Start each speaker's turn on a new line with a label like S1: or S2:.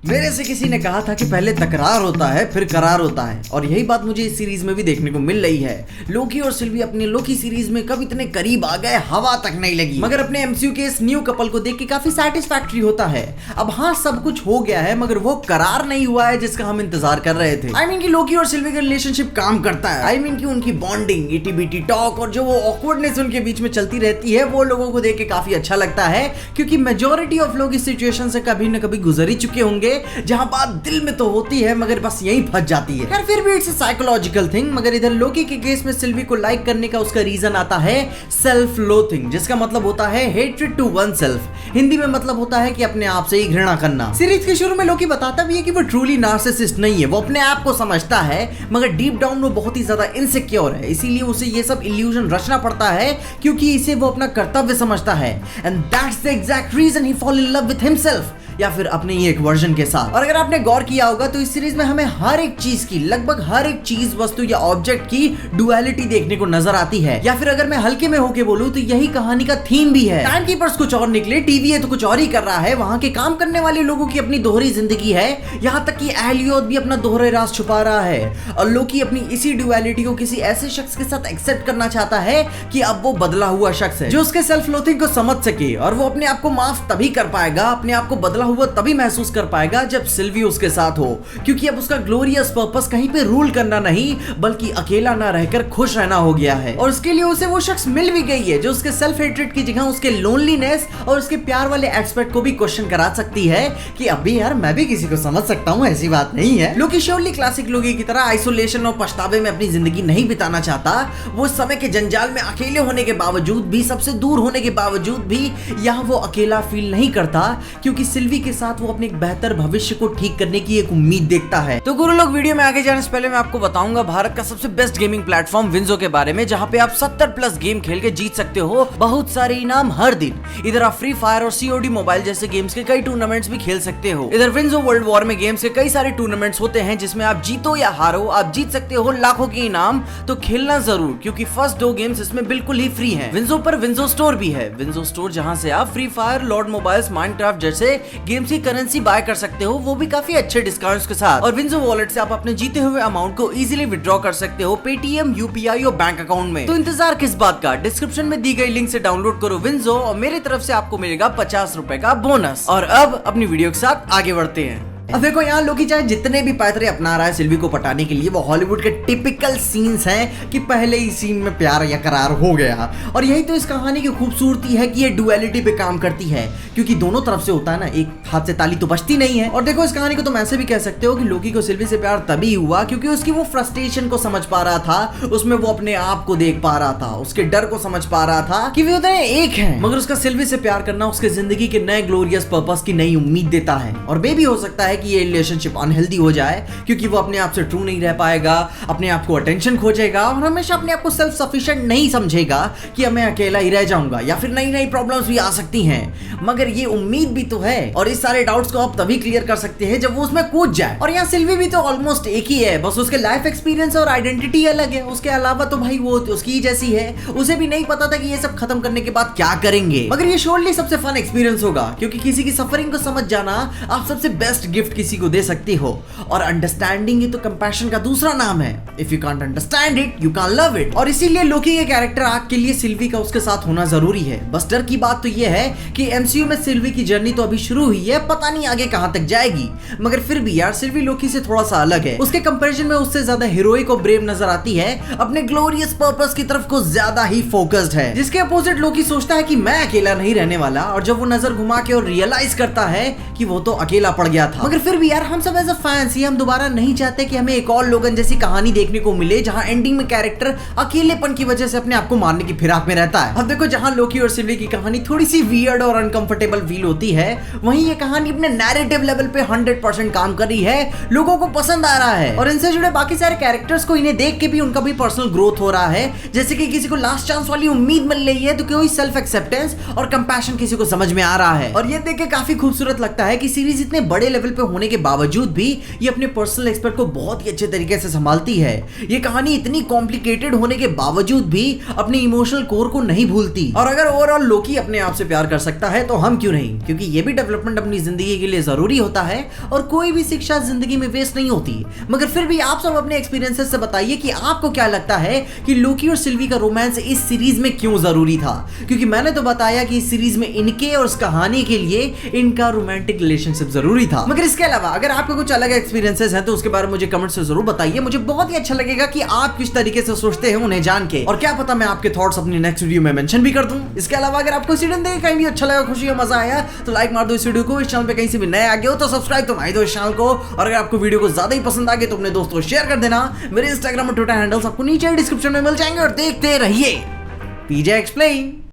S1: मेरे से किसी ने कहा था कि पहले तकरार होता है फिर करार होता है, और यही बात मुझे इस सीरीज में भी देखने को मिल रही है। लोकी और सिल्वी अपनी लोकी सीरीज में कब इतने करीब आ गए हवा तक नहीं लगी, मगर अपने एमसीयू के इस न्यू कपल को देख के काफी सैटिस्फैक्टरी होता है। अब हाँ, सब कुछ हो गया है मगर वो करार नहीं हुआ है जिसका हम इंतजार कर रहे थे। आई मीन कि लोकी और सिल्वी का रिलेशनशिप काम करता है। आई मीन कि उनकी बॉन्डिंग, इटी बिटी टॉक और जो वो ऑकवर्डनेस उनके बीच में चलती रहती है वो लोगों को देख के काफी अच्छा लगता है, क्योंकि मेजोरिटी ऑफ लोग इस सिचुएशन से कभी न कभी गुजर ही चुके होंगे जहां बात दिल में तो होती है मगर बस यहीं फंस जाती है। खैर फिर भी इट्स अ साइकोलॉजिकल थिंग। मगर इधर लोकी के केस में सिल्वी को लाइक करने का उसका रीजन आता है सेल्फ लोथिंग, जिसका मतलब होता है hatred to oneself. Hindi में मतलब होता है कि अपने आप से ही घृणा करना। सीरीज के शुरू में लोकी बताता भी है कि वो ट्रूली नार्सिसिस्ट नहीं है, वो अपने आप को समझता है मगर डीप डाउन वो बहुत ही ज्यादा इनसिक्योर है, इसीलिए उसे ये सब इल्यूजन रचना पड़ता है क्योंकि इसे वो अपना कर्तव्य समझता है। And that's the exact reason he fall in love with himself, या फिर अपने ही एक वर्जन के साथ। और अगर आपने गौर किया होगा तो इस सीरीज में हमें हर एक चीज की, लगभग हर एक चीज, वस्तु या ऑब्जेक्ट की डुअलिटी देखने को नजर आती है। या फिर अगर मैं हल्के में होके बोलूं तो यही कहानी का थीम भी है। टाइम कीपर्स कुछ और निकले, टीवीए तो कुछ और ही कर रहा है, वहां के काम करने वाले लोगों की अपनी दोहरी जिंदगी है, यहाँ तक कि एलियोथ भी अपना दोहरे राज छुपा रहा है। और लोकी अपनी इसी डुअलिटी को किसी ऐसे शख्स के साथ एक्सेप्ट करना चाहता है कि अब वो बदला हुआ शख्स है जो उसके सेल्फ लोथिंग को समझ सके, और वो अपने आप को माफ तभी कर पाएगा, अपने आप को बदला हुआ तभी महसूस कर पाएगा जब सिल्वी उसके साथ हो, क्योंकि अब उसका ग्लोरियस पर्पस कहीं पे रूल करना नहीं बल्कि अकेला ना रहकर खुश रहना हो गया है। और उसके लिए उसे वो शख्स मिल भी गई है जो उसके सेल्फ हेट्रेड की जगह उसके लोनलीनेस और उसके प्यार वाले एस्पेक्ट को भी क्वेश्चन करा सकती है कि अभी यार मैं भी किसी को समझ सकता हूँ, ऐसी बात नहीं है। लोकी श्योरली क्लासिक लोकी की तरह आइसोलेशन और पछतावे में अपनी जिंदगी नहीं बिताना चाहता। वो समय के जंजाल में अकेले होने के बावजूद भी, सबसे दूर होने के बावजूद भी यहाँ वो अकेला फील नहीं करता, क्योंकि सिल्वी के साथ वो अपने एक बेहतर भविष्य को ठीक करने की एक उम्मीद देखता है। तो गुरु लोग, वीडियो में आगे जाने से पहले मैं आपको बताऊंगा भारत का सबसे बेस्ट गेमिंग प्लेटफॉर्म विंजो के बारे में, जहां पे आप 70 प्लस गेम खेल के जीत सकते हो बहुत सारे इनाम हर दिन। इधर आप फ्री फायर और सीओडी मोबाइल जैसे गेम्स के कई टूर्नामेंट्स भी खेल सकते हो। इधर विंजो वर्ल्ड वॉर में गेम्स के कई सारे टूर्नामेंट्स होते हैं जिसमें आप जीतो या हारो आप जीत सकते हो लाखों के इनाम। तो खेलना जरूर, क्योंकि फर्स्ट 2 गेम्स इसमें बिल्कुल ही फ्री हैं। विंजो पर विंजो स्टोर भी है, विंजो स्टोर जहां से आप free fire, Lord mobiles, Minecraft जैसे गेम्स की करेंसी बाय कर सकते हो, वो भी काफी अच्छे डिस्काउंट्स के साथ। और विंजो वॉलेट से आप अपने जीते हुए अमाउंट को इजीली विड्रॉ कर सकते हो पेटीएम, यूपीआई और बैंक अकाउंट में। तो इंतजार किस बात का, डिस्क्रिप्शन में दी गई लिंक से डाउनलोड करो विंजो और मेरी तरफ से आपको मिलेगा 50 रुपए का बोनस। और अब अपनी वीडियो के साथ आगे बढ़ते हैं। अब देखो, यहाँ लोकी चाहे जितने भी पैतरे अपना रहा है सिल्वी को पटाने के लिए, वो हॉलीवुड के टिपिकल सीन्स हैं कि पहले ही सीन में प्यार या करार हो गया। और यही तो इस कहानी की खूबसूरती है कि ये डुअलिटी पे काम करती है, क्योंकि दोनों तरफ से होता है ना, एक हाथ से ताली तो बजती नहीं है। और देखो, इस कहानी को तुम ऐसे भी कह सकते हो कि लोकी को सिल्वी से प्यार तभी हुआ क्योंकि उसकी वो फ्रस्ट्रेशन को समझ पा रहा था, उसमें वो अपने आप को देख पा रहा था, उसके डर को समझ पा रहा था कि वे उतने एक हैं। मगर उसका सिल्वी से प्यार करना उसके जिंदगी के नए ग्लोरियस पर्पस की नई उम्मीद देता है। और मे भी हो सकता है कि ये रिलेशनशिप अनहेल्दी हो जाए, क्योंकि वो अपने आप से ट्रू नहीं रह पाएगा, अपने आप को अटेंशन खोजेगा और हमेशा अपने आप को सेल्फ सफिशिएंट नहीं समझेगा कि मैं अकेला ही रह जाऊंगा या फिर नई नई प्रॉब्लम्स भी आ सकती हैं। मगर ये उम्मीद भी तो है, और इस सारे डाउट्स को आप तभी क्लियर कर सकते हैं जब वो उसमें कूद जाए। और यहाँ सिल्वी भी तो ऑलमोस्ट एक ही है, बस उसके लाइफ एक्सपीरियंस और आइडेंटिटी अलग है। उसके अलावा तो भाई वो उसकी ही जैसी है, उसे भी नहीं पता था कि ये सब खत्म करने के बाद क्या करेंगे। मगर ये श्योरली सबसे फन एक्सपीरियंस होगा, क्योंकि किसी की सफरिंग को समझ जाना आप सबसे बेस्ट गिफ्ट किसी को दे सकते हो। और अंडरस्टैंडिंग ही तो कंपैशन का दूसरा नाम है। If you can't understand it, you can't love it. और इसीलिए लोकी के कैरेक्टर आर्क के लिए सिल्वी का उसके साथ होना जरूरी है। बस डर की बात तो यह है कि एमसीयू में सिल्वी की जर्नी तो अभी शुरू हुई है, पता नहीं आगे कहां तक जाएगी। मगर फिर भी यार, सिल्वी लोकी से थोड़ा सा अलग है। उसके कंपैरिजन में उससे ज्यादा हीरोइक और ब्रेव नजर आती है, अपने ग्लोरियस पर्पस की तरफ को ज्यादा ही फोकस्ड है। जिसके अपोजिट लोकी सोचता है कि मैं अकेला नहीं रहने वाला, और जब वो नजर घुमा के और रियलाइज करता है कि वो तो अकेला पड़ गया था। मगर फिर भी यार, हम सब एज अ फैंस हम दोबारा नहीं चाहते कि हमें एक और लोगन जैसी कहानी देखने को मिले जहां एंडिंग में कैरेक्टर अकेलेपन की वजह से अपने आप को मारने की फिराक में रहता है। अब देखो, जहां लोकी और सिल्वी की कहानी थोड़ी सी वियर्ड और अनकंफर्टेबल फील होती है, वहीं ये कहानी अपने नैरेटिव लेवल पे 100% काम कर रही है, लोगों को पसंद आ रहा है। और इनसे जुड़े बाकी सारे कैरेक्टर्स को इन्हें देख के भी उनका भी पर्सनल ग्रोथ हो रहा है। जैसे कि किसी को लास्ट चांस वाली उम्मीद मिल रही है, तो कोई सेल्फ एक्सेप्टेंस और कंपैशन किसी को समझ में आ रहा है। और ये देख के काफी खूबसूरत लगता है कि सीरीज इतने बड़े लेवल पे होने के बावजूद भी ये अपने पर्सनल एक्सपर्ट को बहुत ही अच्छे तरीके से संभालती है। ये कहानी इतनी कॉम्प्लिकेटेड होने के बावजूद भी अपने इमोशनल कोर को नहीं भूलती। और अगर ओवरऑल लोकी अपने आप से प्यार कर सकता है तो हम क्यों नहीं, क्योंकि ये भी डेवलपमेंट अपनी जिंदगी के लिए जरूरी होता है और कोई भी शिक्षा जिंदगी में वेस्ट नहीं होती। मगर फिर भी आप सब अपने एक्सपीरियंसेस से बताइए कि आपको क्या लगता है कि लोकी और सिल्वी का रोमांस इस सीरीज में क्यों जरूरी था, क्योंकि मैंने तो बताया कि इस सीरीज में इनके और इस कहानी के लिए इनका रोमांटिक रिलेशनशिप जरूरी था। मगर इसके अलावा अगर आपके कुछ अलग एक्सपीरियंसेस हैं तो उसके बारे में मुझे कमेंट से जरूर बताइए। मुझे बहुत ही अच्छा लगेगा कि आप किस तरीके से सोचते हैं उन्हें जान के, और क्या पता मैं आपके थॉट्स अपनी नेक्स्ट वीडियो में मेंशन भी कर दूं। इसके अलावा अगर आपको सीरीज देख कहीं भी अच्छा लगा, खुशी या मजा आया तो लाइक मार दो इस वीडियो को। इस चैनल पे कहीं से भी नए आ गए हो तो सब्सक्राइब तो मार दो इस चैनल को, और अगर आपको वीडियो को ज्यादा ही पसंद आ गए तो अपने दोस्तों को शेयर कर देना। मेरे इंस्टाग्राम और ट्विटर हैंडल्स आपको नीचे डिस्क्रिप्शन में मिल जाएंगे, और देखते रहिए पीजे एक्सप्लेन।